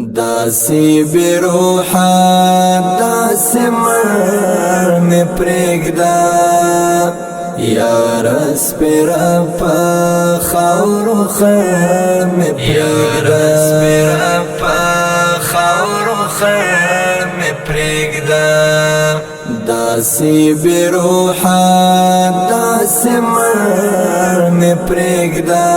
داسی بروحا داسی مر می پریگدا یار سپیرا پا خاورو خیر می پریگدا داسی بروحا داسی مر می پریگدا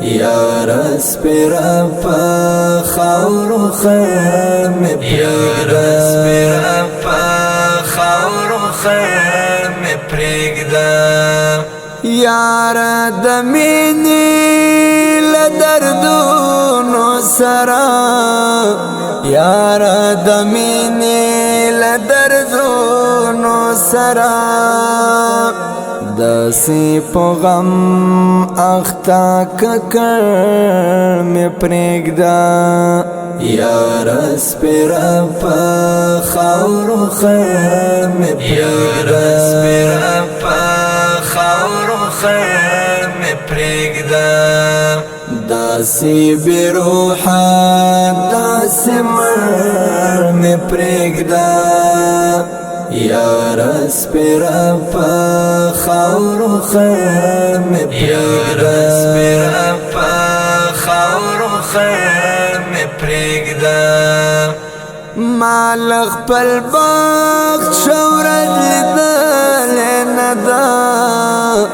یار سپیرا پا خاورو خیر می پریگدا یار دمینی لدردونو سرا یار دمینی لدردونو سرا دسی پو غم اختا ککر می پریگدا یار سپیرا پا خاورو خیر می پریگدا داسی بروحا داسی مر می پریگدا یار سپیرا پا خاورو خیر می پریگدا مال خپل بخت شورت لیدل ندا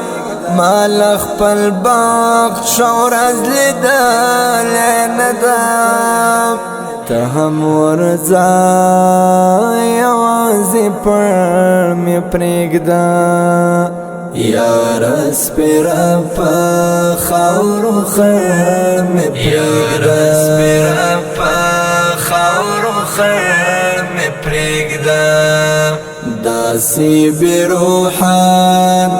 مال خپل بخت شورت لیدل ندا ته هم ورځه یوازې پر می پریږده یار سپیرا پا خاورو خیر می پریږده داسی بروحا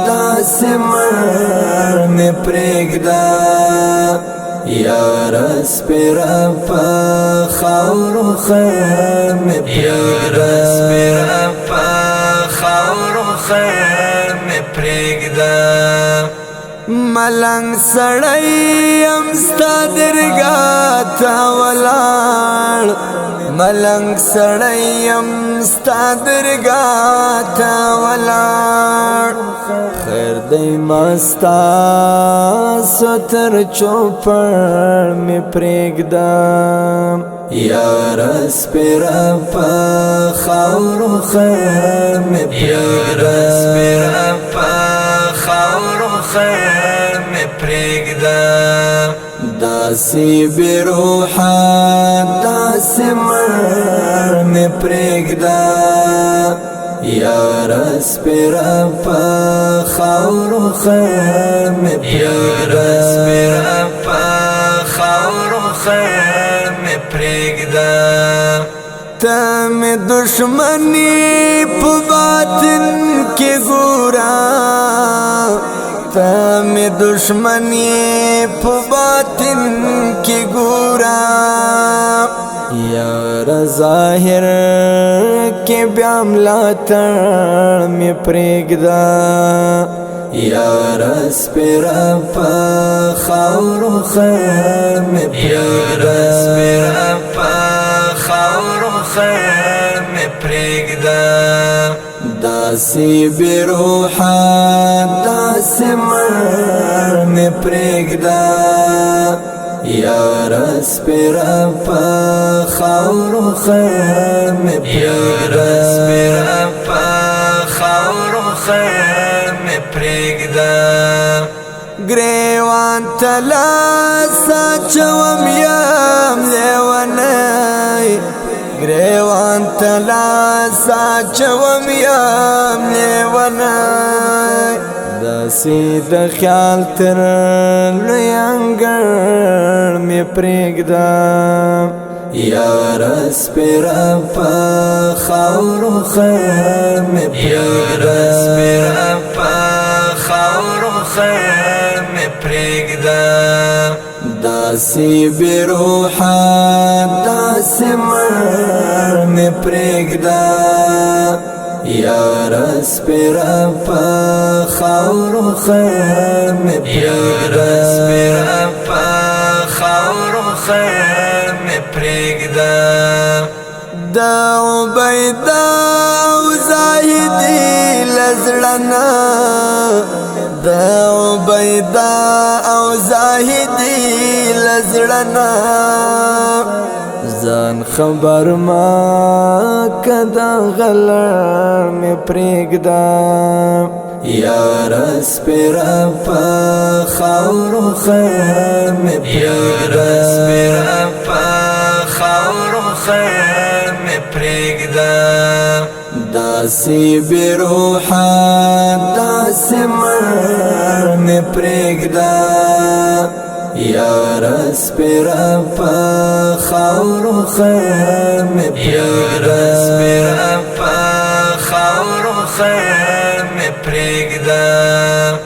داسی مر می پریږده یار سپیرا پا خاورو خیر می پریږده ملنګ سړی ام ستا درګاه ته ولاړ ملنګ سړی ام ستا درګاه ته ولاړ خیر دی مستا ستر چوپړ می پریږدم یار سپیرا پا خاورو خیر می پریږده داسی بروحا داسی مر می پریږده یار سپیرا پا خاورو خیر می پریږده تا می دشمنی په باطن کې ګورا تا می دشمنی په باطن کې ګورا یار ظاهر کې بیا ملاتړ می پریږده یار سپیرا پا خاورو خیر می پریږده داسی بروحا داسی مر می پریږده یار سپیرا پا خاورو خیر می پریږده گریوان تلاسا چوم یم لیونی گریوان تلاسا چوم یم لیونی داسی د خیال تر لوی انګړ می پریږدم یار سپیرا پا خاورو خیر می پریږده داسی بروحا داسی مر می پریږده یار سپیرا پا خاورو خیر می پریږده پریږدا دا عبیدا او زاهدی لزړنا دا عبیدا او زاهدی لزړنا ځان خبر ما کدا غلر می پریږدا یار سپیرا پا خاورو خیر می پریږدا سپیرا پا خاورو خیر می پریږدا داسی بروحا داسی مر می پریږدا یار سپیرا پا خاورو خیر می پریږدا سپیرا پا خاورو خیر می پریږدا